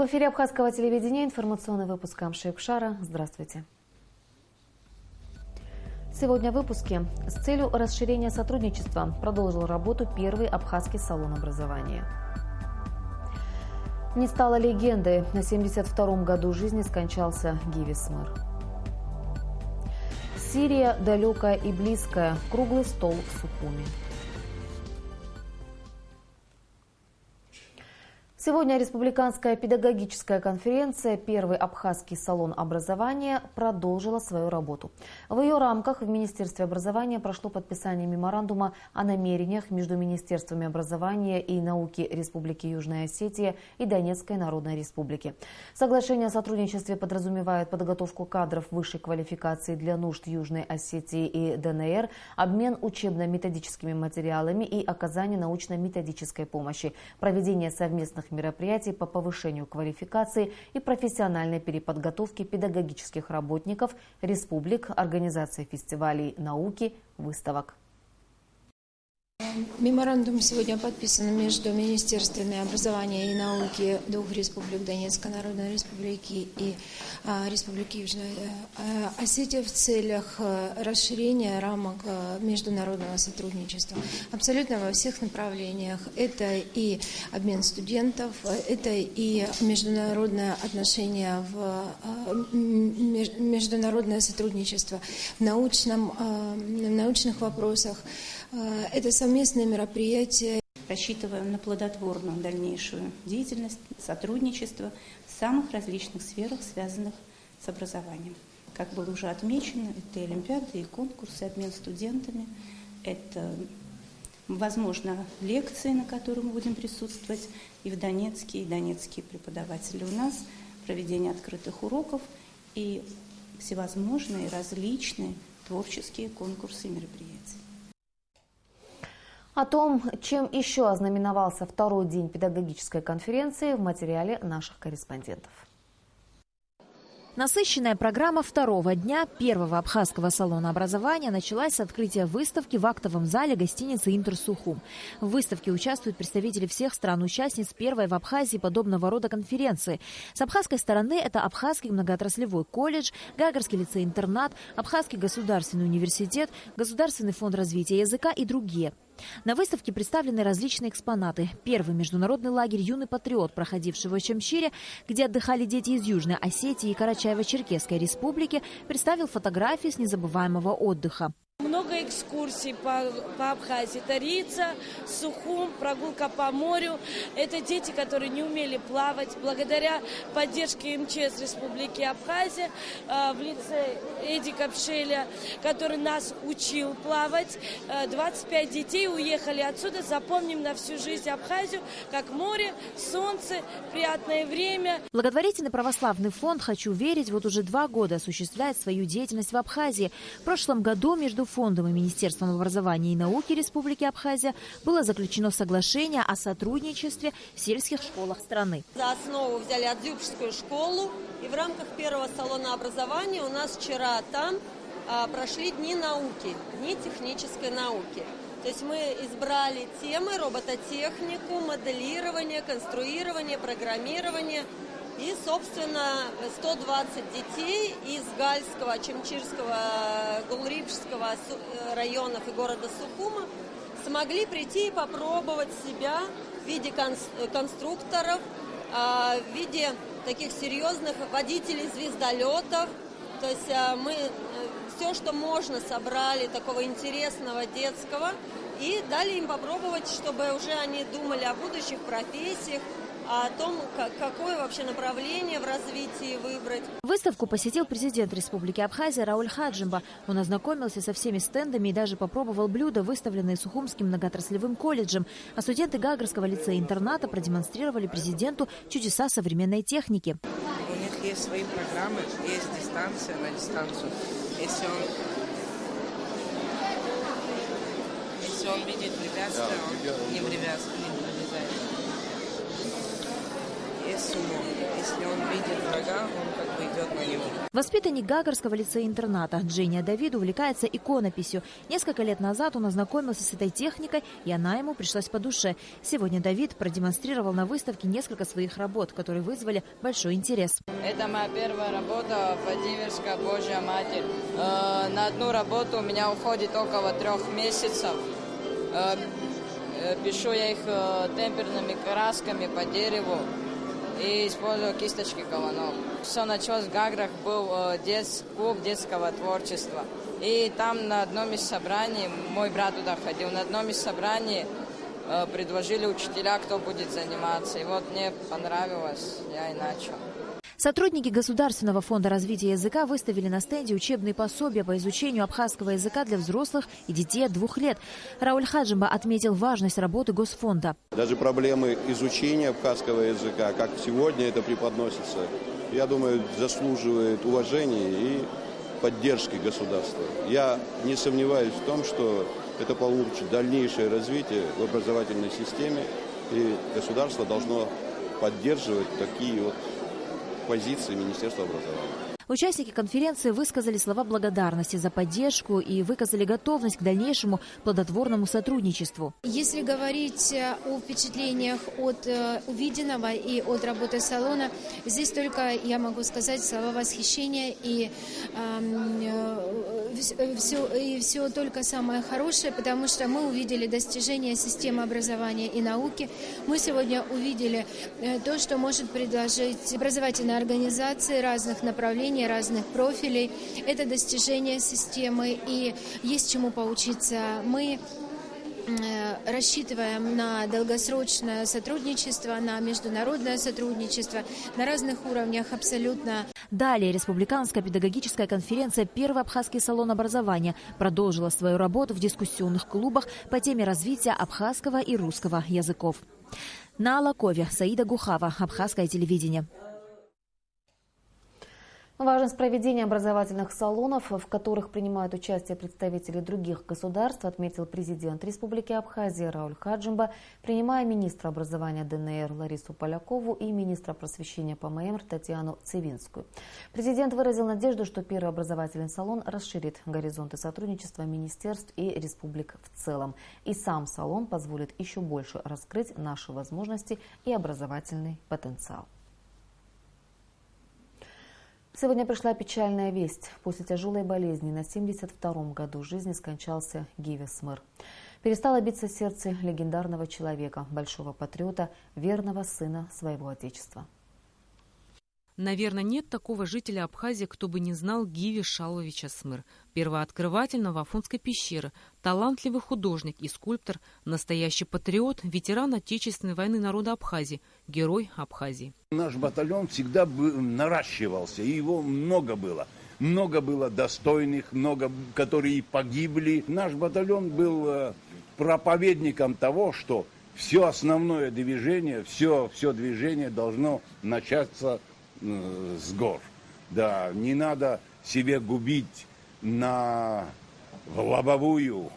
В эфире Абхазского телевидения информационный выпуск Амши-Кшара. Здравствуйте. Сегодня в выпуске. С целью расширения сотрудничества продолжил работу первый абхазский салон образования. Не стало легендой. На 72-м году жизни скончался Гиви Смыр. Сирия далекая и близкая. Круглый стол в Сухуми. Сегодня Республиканская педагогическая конференция «Первый абхазский салон образования» продолжила свою работу. В ее рамках в Министерстве образования прошло подписание меморандума о намерениях между Министерствами образования и науки Республики Южная Осетия и Донецкой Народной Республики. Соглашение о сотрудничестве подразумевает подготовку кадров высшей квалификации для нужд Южной Осетии и ДНР, обмен учебно-методическими материалами и оказание научно-методической помощи, проведение совместных мероприятий по повышению квалификации и профессиональной переподготовки педагогических работников республик, организации фестивалей науки, выставок. Меморандум сегодня подписан между Министерствами образования и науки двух республик, Донецкой Народной Республики и Республики Южная Осетия, в целях расширения рамок международного сотрудничества. Абсолютно во всех направлениях. Это и обмен студентов, это и международное отношение, международное сотрудничество в научных вопросах. Это совместные мероприятия. Рассчитываем на плодотворную дальнейшую деятельность, сотрудничество в самых различных сферах, связанных с образованием. Как было уже отмечено, это и олимпиады, и конкурсы, обмен студентами, это, возможно, лекции, на которые мы будем присутствовать и в Донецке, и донецкие преподаватели у нас, проведение открытых уроков и всевозможные различные творческие конкурсы и мероприятия. О том, чем еще ознаменовался второй день педагогической конференции, в материале наших корреспондентов. Насыщенная программа второго дня первого абхазского салона образования началась с открытия выставки в актовом зале гостиницы «Интерсухум». В выставке участвуют представители всех стран-участниц первой в Абхазии подобного рода конференции. С абхазской стороны это Абхазский многоотраслевой колледж, Гагарский лицей-интернат, Абхазский государственный университет, Государственный фонд развития языка и другие. На выставке представлены различные экспонаты. Первый международный лагерь «Юный патриот», проходивший в Очамчире, где отдыхали дети из Южной Осетии и Карачаево-Черкесской республики, представил фотографии с незабываемого отдыха. Много экскурсий по Абхазии. Тарица, Сухум, прогулка по морю. Это дети, которые не умели плавать. Благодаря поддержке МЧС Республики Абхазия в лице Эдика Пшеля, который нас учил плавать, 25 детей уехали отсюда. Запомним на всю жизнь Абхазию как море, солнце, приятное время. Благотворительный православный фонд «Хочу верить» вот уже 2 года осуществляет свою деятельность в Абхазии. В прошлом году между фондом и Министерством образования и науки Республики Абхазия было заключено соглашение о сотрудничестве в сельских школах страны. За основу взяли Адзюбскую школу, и в рамках первого салона образования у нас вчера там прошли дни науки, дни технической науки. То есть мы избрали темы робототехнику, моделирование, конструирование, программирование. И, собственно, 120 детей из Гальского, Очамчирского, Гулрипшского районов и города Сухума смогли прийти и попробовать себя в виде конструкторов, в виде таких серьезных водителей звездолетов. То есть мы все, что можно, собрали такого интересного детского и дали им попробовать, чтобы уже они думали о будущих профессиях, о том, какое вообще направление в развитии выбрать. Выставку посетил президент Республики Абхазия Рауль Хаджимба. Он ознакомился со всеми стендами и даже попробовал блюда, выставленные Сухумским многоотраслевым колледжем. А студенты Гагарского лицея-интерната продемонстрировали президенту чудеса современной техники. У них есть свои программы, есть дистанция на дистанцию. Если он видит препятствие, он не вылезает. Есть сумо. Если он видит врага, он как бы идет на него. Воспитанник Гагарского лицея-интерната Джения Давид увлекается иконописью. Несколько лет назад он ознакомился с этой техникой, и она ему пришлась по душе. Сегодня Давид продемонстрировал на выставке несколько своих работ, которые вызвали большой интерес. Это моя первая работа «Владимирская Божья Матерь». На одну работу у меня уходит около 3 месяцев. Пишу я их темперными красками по дереву и использую кисточки колонок. Все началось в Гаграх, был клуб детского творчества. И там на одном из собраний, мой брат туда ходил, на одном из собраний предложили учителя, кто будет заниматься. И вот мне понравилось, я и начал. Сотрудники Государственного фонда развития языка выставили на стенде учебные пособия по изучению абхазского языка для взрослых и детей от 2 лет. Рауль Хаджимба отметил важность работы Госфонда. Даже проблемы изучения абхазского языка, как сегодня это преподносится, я думаю, заслуживает уважения и поддержки государства. Я не сомневаюсь в том, что это получит дальнейшее развитие в образовательной системе, и государство должно поддерживать такие вот позиции Министерства образования. Участники конференции высказали слова благодарности за поддержку и выказали готовность к дальнейшему плодотворному сотрудничеству. Если говорить о впечатлениях от увиденного и от работы салона, здесь только я могу сказать слова восхищения и все только самое хорошее, потому что мы увидели достижения системы образования и науки. Мы сегодня увидели то, что может предложить образовательные организации разных направлений, разных профилей. Это достижение системы, и есть чему поучиться. Мы рассчитываем на долгосрочное сотрудничество, на международное сотрудничество на разных уровнях абсолютно. Далее Республиканская педагогическая конференция «Первый абхазский салон образования» продолжила свою работу в дискуссионных клубах по теме развития абхазского и русского языков. На Алакове Саида Гухава, Абхазское телевидение. Важность проведения образовательных салонов, в которых принимают участие представители других государств, отметил президент Республики Абхазия Рауль Хаджимба, принимая министра образования ДНР Ларису Полякову и министра просвещения ПМР Татьяну Цивинскую. Президент выразил надежду, что первый образовательный салон расширит горизонты сотрудничества министерств и республик в целом. И сам салон позволит еще больше раскрыть наши возможности и образовательный потенциал. Сегодня пришла печальная весть. После тяжелой болезни на 72-м году жизни скончался Гиви Смыр. Перестало биться сердце легендарного человека, большого патриота, верного сына своего отечества. Наверное, нет такого жителя Абхазии, кто бы не знал Гиви Шаловича Смыр, первооткрыватель Новоафонской пещеры, талантливый художник и скульптор, настоящий патриот, ветеран Отечественной войны народа Абхазии, герой Абхазии. Наш батальон всегда наращивался, и его много было. Много было достойных, много, которые погибли. Наш батальон был проповедником того, что все основное движение, все движение должно начаться с гор. Да, не надо себе губить в лобовую,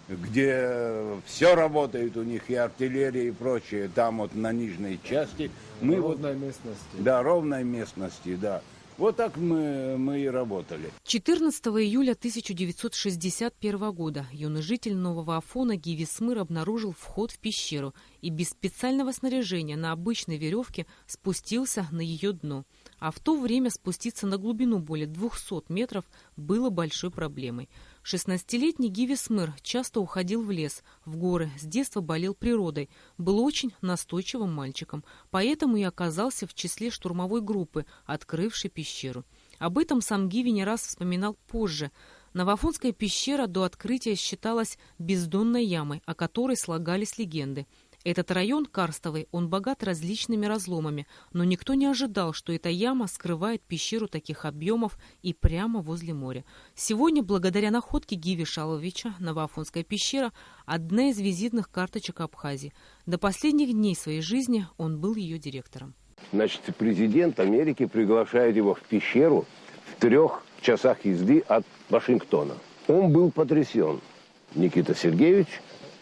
где все работает у них, и артиллерия, и прочее, там вот на нижней части. Мы ровной местности. Да, ровной местности, да. Вот так мы и работали. 14 июля 1961 года юный житель Нового Афона Гиви Смыр обнаружил вход в пещеру и без специального снаряжения на обычной веревке спустился на ее дно. А в то время спуститься на глубину более 200 метров было большой проблемой. 16-летний Гиви Смыр часто уходил в лес, в горы, с детства болел природой, был очень настойчивым мальчиком, поэтому и оказался в числе штурмовой группы, открывшей пещеру. Об этом сам Гиви не раз вспоминал позже. Новоафонская пещера до открытия считалась бездонной ямой, о которой слагались легенды. Этот район карстовый, он богат различными разломами, но никто не ожидал, что эта яма скрывает пещеру таких объемов и прямо возле моря. Сегодня, благодаря находке Гиви Шаловича, Новоафонская пещера – одна из визитных карточек Абхазии. До последних дней своей жизни он был ее директором. Значит, президент Америки приглашает его в пещеру в 3 часах езды от Вашингтона. Он был потрясен. Никита Сергеевич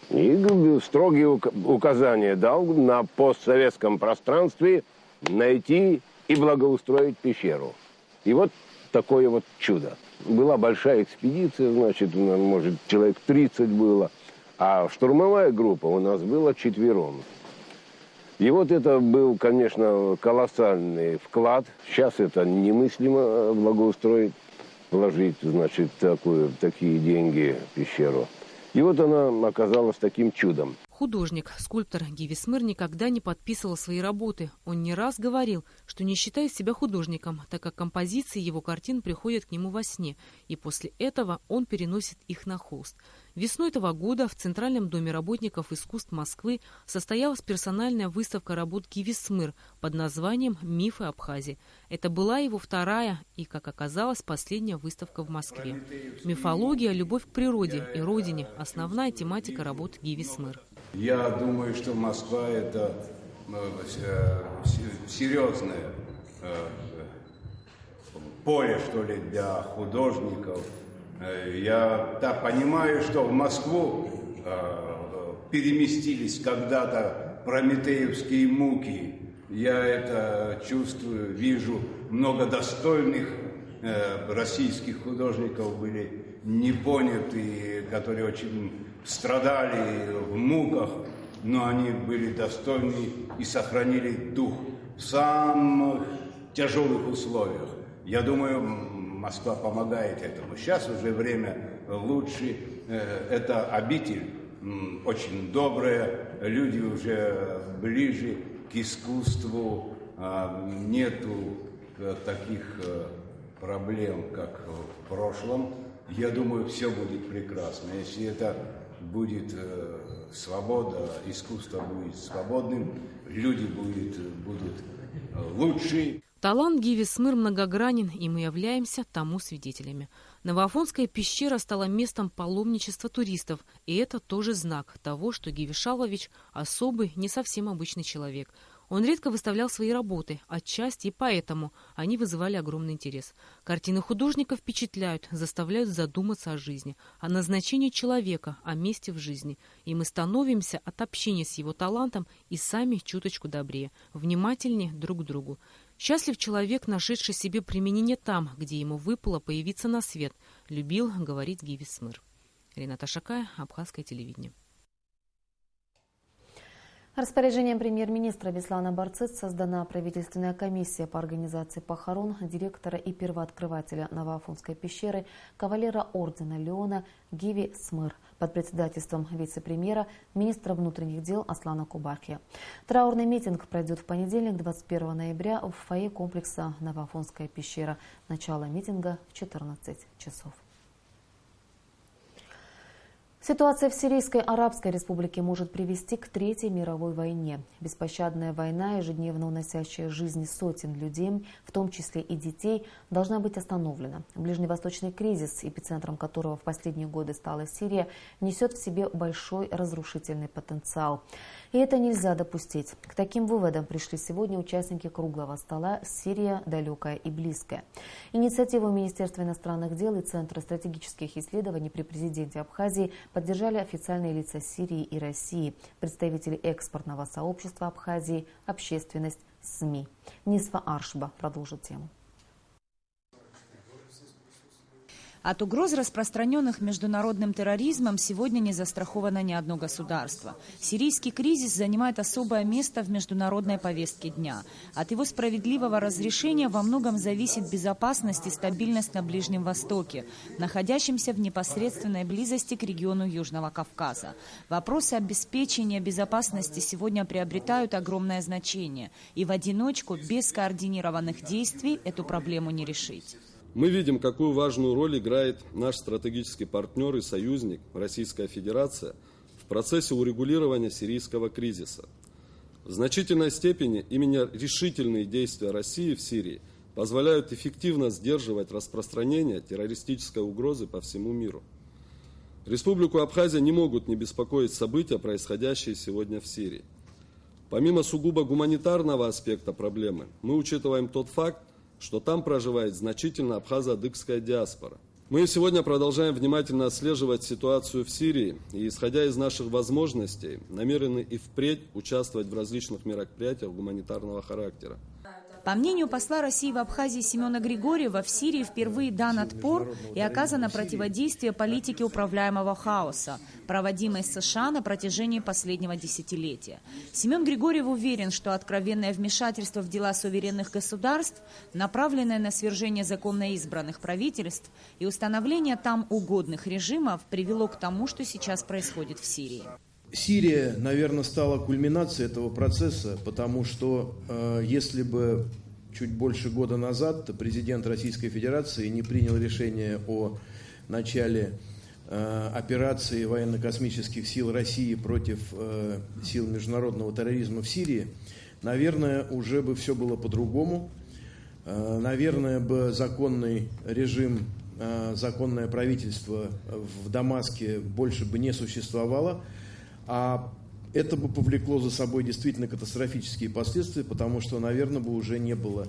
и строгие указания дал на постсоветском пространстве найти и благоустроить пещеру. И вот такое вот чудо. Была большая экспедиция, значит, может, человек 30 было. А штурмовая группа у нас была 4. И вот это был, конечно, колоссальный вклад. Сейчас это немыслимо благоустроить, вложить, значит, такие деньги в пещеру. И вот она оказалась таким чудом. Художник, скульптор Гиви Смыр никогда не подписывал свои работы. Он не раз говорил, что не считает себя художником, так как композиции его картин приходят к нему во сне, и после этого он переносит их на холст. Весной этого года в Центральном доме работников искусств Москвы состоялась персональная выставка работ Гиви Смыр под названием «Мифы Абхазии». Это была его вторая и, как оказалось, последняя выставка в Москве. Мифология, любовь к природе и родине – основная тематика работ Гиви Смыр. Я думаю, что Москва – это серьезное поле, что ли, для художников. Я так понимаю, что в Москву переместились когда-то прометеевские муки. Я это чувствую, вижу. Много достойных российских художников были не поняты, которые очень страдали в муках, но они были достойны и сохранили дух в самых тяжелых условиях. Я думаю, Москва помогает этому. Сейчас уже время лучше. Это обитель очень добрая, люди уже ближе к искусству, нету таких проблем, как в прошлом. Я думаю, все будет прекрасно. Если это будет свобода, искусство будет свободным, люди будут лучше. Талант Гиви Смыр многогранен, и мы являемся тому свидетелями. Новоафонская пещера стала местом паломничества туристов, и это тоже знак того, что Гиви Шалвович особый, не совсем обычный человек. Он редко выставлял свои работы, отчасти и поэтому они вызывали огромный интерес. Картины художника впечатляют, заставляют задуматься о жизни, о назначении человека, о месте в жизни. И мы становимся от общения с его талантом и сами чуточку добрее, внимательнее друг к другу. Счастлив человек, нашедший себе применение там, где ему выпало появиться на свет, любил говорить Гиви Смыр. Рената Шакая, Абхазское телевидение. Распоряжением премьер-министра Беслана Барцыц создана правительственная комиссия по организации похорон директора и первооткрывателя Новоафонской пещеры, кавалера ордена Леона Гиви Смыр под председательством вице-премьера, министра внутренних дел Аслана Кубархия. Траурный митинг пройдет в понедельник, 21 ноября, в фойе комплекса Новоафонская пещера. Начало митинга в 14 часов. Ситуация в Сирийской Арабской Республике может привести к Третьей мировой войне. Беспощадная война, ежедневно уносящая жизни сотен людей, в том числе и детей, должна быть остановлена. Ближневосточный кризис, эпицентром которого в последние годы стала Сирия, несет в себе большой разрушительный потенциал. И это нельзя допустить. К таким выводам пришли сегодня участники круглого стола «Сирия. Далекая и близкая». Инициативу Министерства иностранных дел и Центра стратегических исследований при президенте Абхазии поддержали официальные лица Сирии и России, представители экспортного сообщества Абхазии, общественность, СМИ. Нисфа Аршба продолжит тему. От угроз, распространенных международным терроризмом, сегодня не застраховано ни одно государство. Сирийский кризис занимает особое место в международной повестке дня. От его справедливого разрешения во многом зависит безопасность и стабильность на Ближнем Востоке, находящемся в непосредственной близости к региону Южного Кавказа. Вопросы обеспечения безопасности сегодня приобретают огромное значение. И в одиночку, без скоординированных действий, эту проблему не решить. Мы видим, какую важную роль играет наш стратегический партнер и союзник Российская Федерация в процессе урегулирования сирийского кризиса. В значительной степени именно решительные действия России в Сирии позволяют эффективно сдерживать распространение террористической угрозы по всему миру. Республику Абхазия не могут не беспокоить события, происходящие сегодня в Сирии. Помимо сугубо гуманитарного аспекта проблемы, мы учитываем тот факт, что там проживает значительно абхазо-адыгская диаспора. Мы сегодня продолжаем внимательно отслеживать ситуацию в Сирии и, исходя из наших возможностей, намерены и впредь участвовать в различных мероприятиях гуманитарного характера. По мнению посла России в Абхазии Семена Григорьева, в Сирии впервые дан отпор и оказано противодействие политике управляемого хаоса, проводимой США на протяжении последнего десятилетия. Семен Григорьев уверен, что откровенное вмешательство в дела суверенных государств, направленное на свержение законно избранных правительств и установление там угодных режимов, привело к тому, что сейчас происходит в Сирии. Сирия, наверное, стала кульминацией этого процесса, потому что если бы чуть больше года назад президент Российской Федерации не принял решение о начале операции военно-космических сил России против сил международного терроризма в Сирии, наверное, уже бы все было по-другому. Наверное, бы законный режим, законное правительство в Дамаске больше бы не существовало. А это бы повлекло за собой действительно катастрофические последствия, потому что, наверное, бы уже не было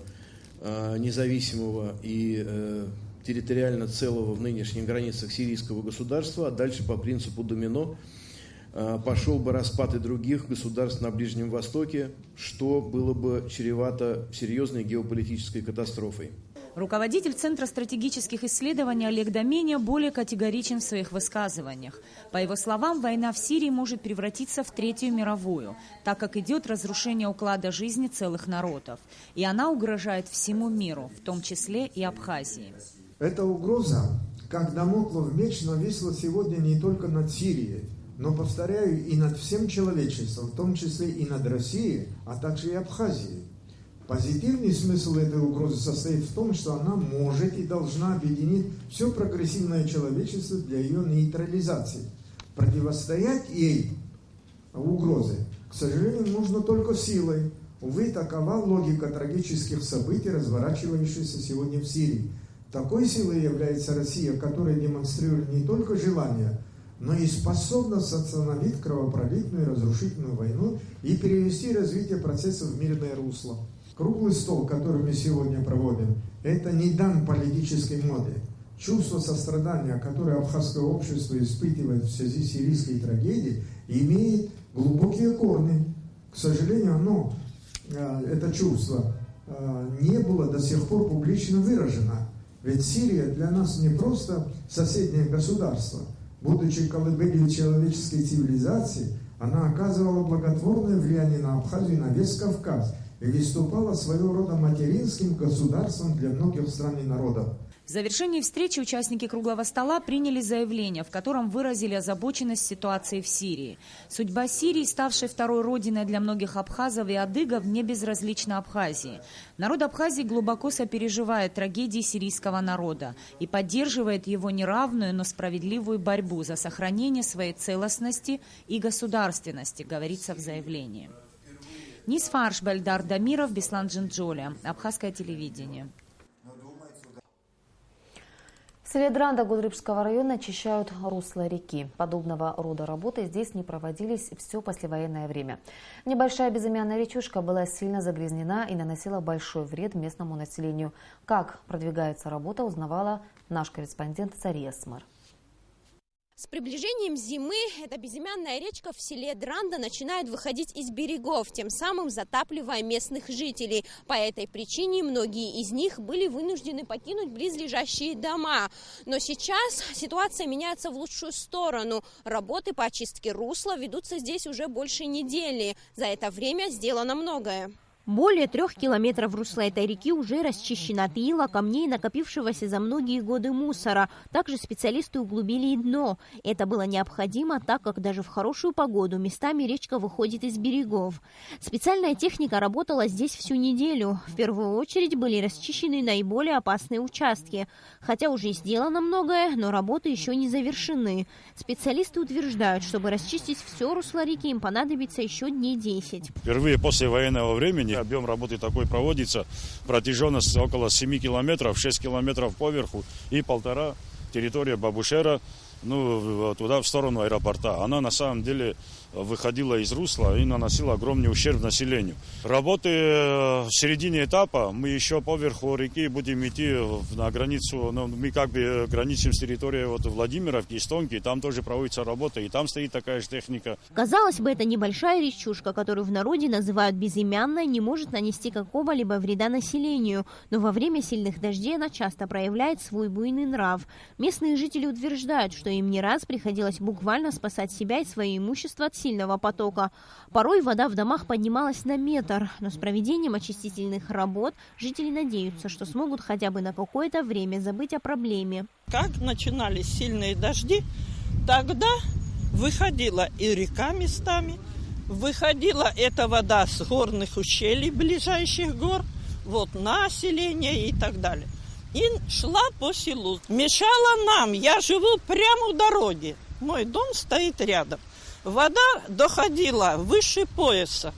независимого и территориально целого в нынешних границах сирийского государства, а дальше по принципу домино пошел бы распад и других государств на Ближнем Востоке, что было бы чревато серьезной геополитической катастрофой. Руководитель Центра стратегических исследований Олег Доменя более категоричен в своих высказываниях. По его словам, война в Сирии может превратиться в Третью мировую, так как идет разрушение уклада жизни целых народов. И она угрожает всему миру, в том числе и Абхазии. Эта угроза, как дамоклов меч, нависла сегодня не только над Сирией, но, повторяю, и над всем человечеством, в том числе и над Россией, а также и Абхазией. Позитивный смысл этой угрозы состоит в том, что она может и должна объединить все прогрессивное человечество для ее нейтрализации. Противостоять ей, угрозе, к сожалению, нужно только силой. Увы, такова логика трагических событий, разворачивающихся сегодня в Сирии. Такой силой является Россия, которая демонстрирует не только желание, но и способность остановить кровопролитную и разрушительную войну и перевести развитие процессов в мирное русло. Круглый стол, который мы сегодня проводим, это не дан политической моде. Чувство сострадания, которое абхазское общество испытывает в связи с сирийской трагедией, имеет глубокие корни. К сожалению, это чувство не было до сих пор публично выражено. Ведь Сирия для нас не просто соседнее государство. Будучи колыбелью человеческой цивилизации, она оказывала благотворное влияние на Абхазию и на весь Кавказ и выступала своего рода материнским государством для многих стран и народов. В завершении встречи участники круглого стола приняли заявление, в котором выразили озабоченность ситуацией в Сирии. Судьба Сирии, ставшей второй родиной для многих абхазов и адыгов, не безразлична Абхазии. Народ Абхазии глубоко сопереживает трагедии сирийского народа и поддерживает его неравную, но справедливую борьбу за сохранение своей целостности и государственности, говорится в заявлении. Низ Фарш, Бельдар Дамиров, Беслан Джинджоли. Абхазское телевидение. В селе Дранда Гудрипского района очищают русло реки. Подобного рода работы здесь не проводились все послевоенное время. Небольшая безымянная речушка была сильно загрязнена и наносила большой вред местному населению. Как продвигается работа, узнавала наш корреспондент Зария Смар. С приближением зимы эта безымянная речка в селе Дранда начинает выходить из берегов, тем самым затапливая местных жителей. По этой причине многие из них были вынуждены покинуть близлежащие дома. Но сейчас ситуация меняется в лучшую сторону. Работы по очистке русла ведутся здесь уже больше недели. За это время сделано многое. Более 3 километров русла этой реки уже расчищено от ила, камней, накопившегося за многие годы мусора. Также специалисты углубили и дно. Это было необходимо, так как даже в хорошую погоду местами речка выходит из берегов. Специальная техника работала здесь всю неделю. В первую очередь были расчищены наиболее опасные участки. Хотя уже сделано многое, но работы еще не завершены. Специалисты утверждают, чтобы расчистить все русло реки, им понадобится еще дней 10. Впервые после военного времени объем работы такой проводится. Протяженность около 7 километров, 6 километров поверху и 1,5 территория Бабушера. туда, в сторону аэропорта. Она на самом деле выходила из русла и наносила огромный ущерб населению. Работы в середине этапа, мы еще поверху реки будем идти на границу, мы как бы граничим с территорией Владимировки, Эстонки, там тоже проводится работа, и там стоит такая же техника. Казалось бы, эта небольшая речушка, которую в народе называют безымянной, не может нанести какого-либо вреда населению, но во время сильных дождей она часто проявляет свой буйный нрав. Местные жители утверждают, что им не раз приходилось буквально спасать себя и свое имущество от сильного потока. Порой вода в домах поднималась на метр, но с проведением очистительных работ жители надеются, что смогут хотя бы на какое-то время забыть о проблеме. Как начинались сильные дожди, тогда выходила и река местами, выходила эта вода с горных ущелий ближайших гор, на селение и так далее. И шла по селу. Мешала нам, я живу прямо у дороги, мой дом стоит рядом. Вода доходила выше пояса,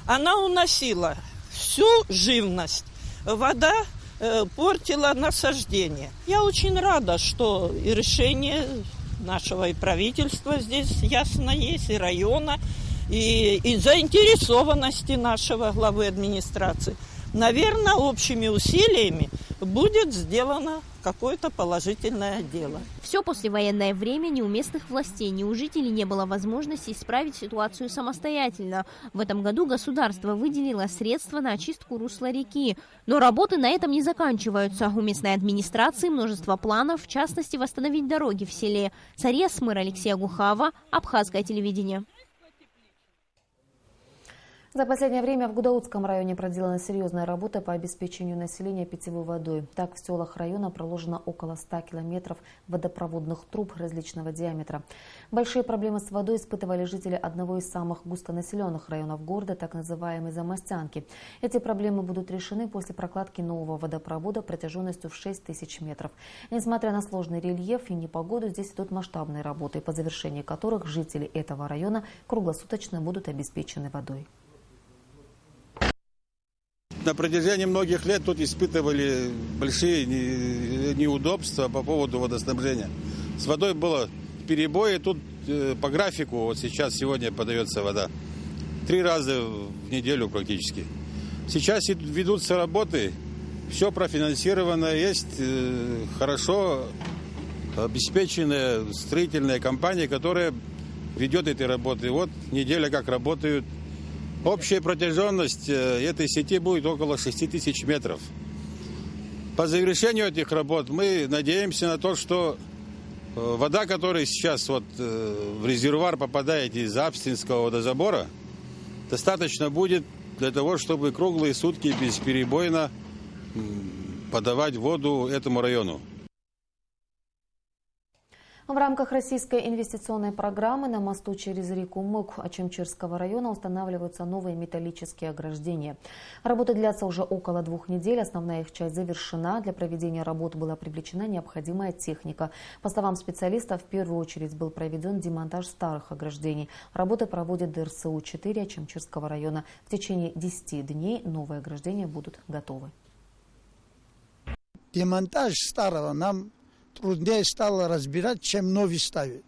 она уносила всю живность, вода портила насаждение. Я очень рада, что и решение нашего и правительства здесь ясно есть, и района, и заинтересованности нашего главы администрации. Наверное, общими усилиями будет сделано какое-то положительное дело. Все послевоенное время ни у местных властей, ни у жителей не было возможности исправить ситуацию самостоятельно. В этом году государство выделило средства на очистку русла реки. Но работы на этом не заканчиваются. У местной администрации множество планов, в частности, восстановить дороги в селе. Сария Смыр, Алексей Агухава, Абхазское телевидение. За последнее время в Гудаутском районе проделана серьезная работа по обеспечению населения питьевой водой. Так, в селах района проложено около 100 километров водопроводных труб различного диаметра. Большие проблемы с водой испытывали жители одного из самых густонаселенных районов города, так называемой Замостянки. Эти проблемы будут решены после прокладки нового водопровода протяженностью в 6000 метров. Несмотря на сложный рельеф и непогоду, здесь идут масштабные работы, по завершении которых жители этого района круглосуточно будут обеспечены водой. На протяжении многих лет тут испытывали большие неудобства по поводу водоснабжения. С водой было перебои, тут по графику, сегодня подается вода 3 раза в неделю практически. Сейчас ведутся работы, все профинансировано, есть хорошо обеспеченная строительная компания, которая ведет эти работы. Неделя как работают. Общая протяженность этой сети будет около 6000 метров. По завершению этих работ мы надеемся на то, что вода, которая сейчас в резервуар попадает из Апстинского водозабора, достаточно будет для того, чтобы круглые сутки бесперебойно подавать воду этому району. В рамках российской инвестиционной программы на мосту через реку Мук Ачимчирского района устанавливаются новые металлические ограждения. Работы длятся уже около 2 недель. Основная их часть завершена. Для проведения работ была привлечена необходимая техника. По словам специалистов, в первую очередь был проведен демонтаж старых ограждений. Работы проводит ДРСУ-4 Ачимчирского района. В течение 10 дней новые ограждения будут готовы. Демонтаж старого нам труднее стало разбирать, чем новый ставить.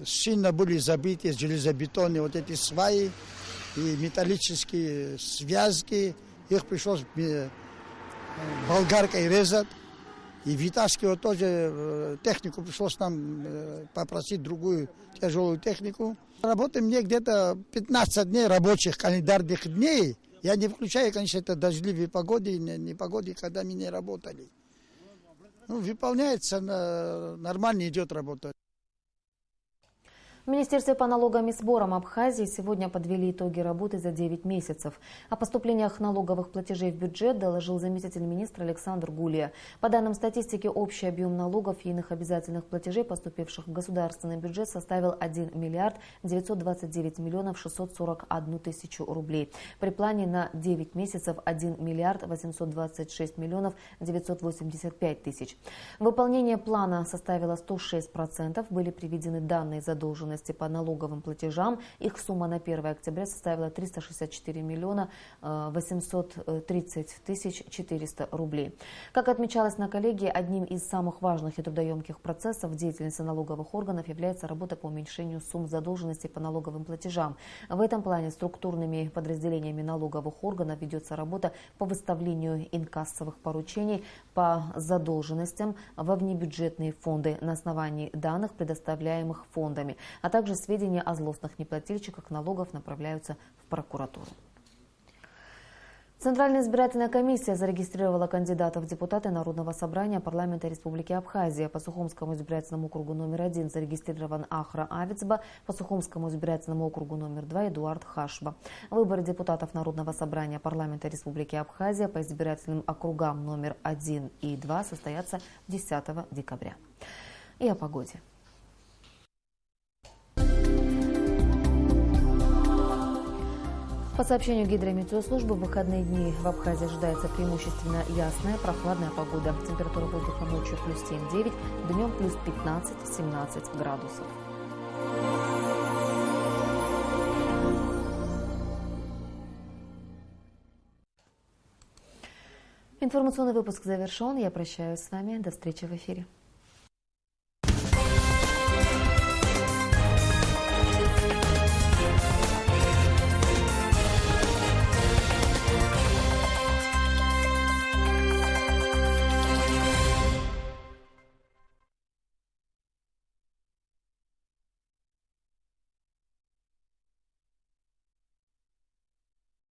Сильно были забиты железобетонные эти сваи и металлические связки. Их пришлось болгаркой резать. И вытаскивать тоже технику пришлось нам попросить другую тяжелую технику. Работаем мне где-то 15 дней рабочих календарных дней. Я не включаю, конечно, это дождливые погоды, непогоды, когда мы не работали. Выполняется, нормально идет работа. В Министерстве по налогам и сборам Абхазии сегодня подвели итоги работы за 9 месяцев. О поступлениях налоговых платежей в бюджет доложил заместитель министра Александр Гулия. По данным статистики, общий объем налогов и иных обязательных платежей, поступивших в государственный бюджет, составил 1 миллиард 929 миллионов 641 тысячу рублей. При плане на 9 месяцев 1 миллиард 826 миллионов 985 тысяч. Выполнение плана составило 106%. Были приведены данные задолженности задолженности по налоговым платежам. Их сумма на 1 октября составила 364 миллиона 830 тысяч 400 рублей. Как отмечалось на коллегии, одним из самых важных и трудоемких процессов в деятельности налоговых органов является работа по уменьшению сумм задолженности по налоговым платежам. В этом плане структурными подразделениями налоговых органов ведется работа по выставлению инкассовых поручений по задолженностям во внебюджетные фонды на основании данных, предоставляемых фондами, а также сведения о злостных неплательщиках налогов направляются в прокуратуру. Центральная избирательная комиссия зарегистрировала кандидатов в депутаты Народного собрания парламента Республики Абхазия. По Сухумскому избирательному округу номер 1 зарегистрирован Ахра Авицба, по Сухумскому избирательному округу номер 2 Эдуард Хашба. Выборы депутатов Народного собрания парламента Республики Абхазия по избирательным округам номер 1 и 2 состоятся 10 декабря. И о погоде. По сообщению гидрометеослужбы, в выходные дни в Абхазии ожидается преимущественно ясная, прохладная погода. Температура воздуха ночью плюс 7-9, днем плюс 15-17 градусов. Информационный выпуск завершен. Я прощаюсь с вами. До встречи в эфире.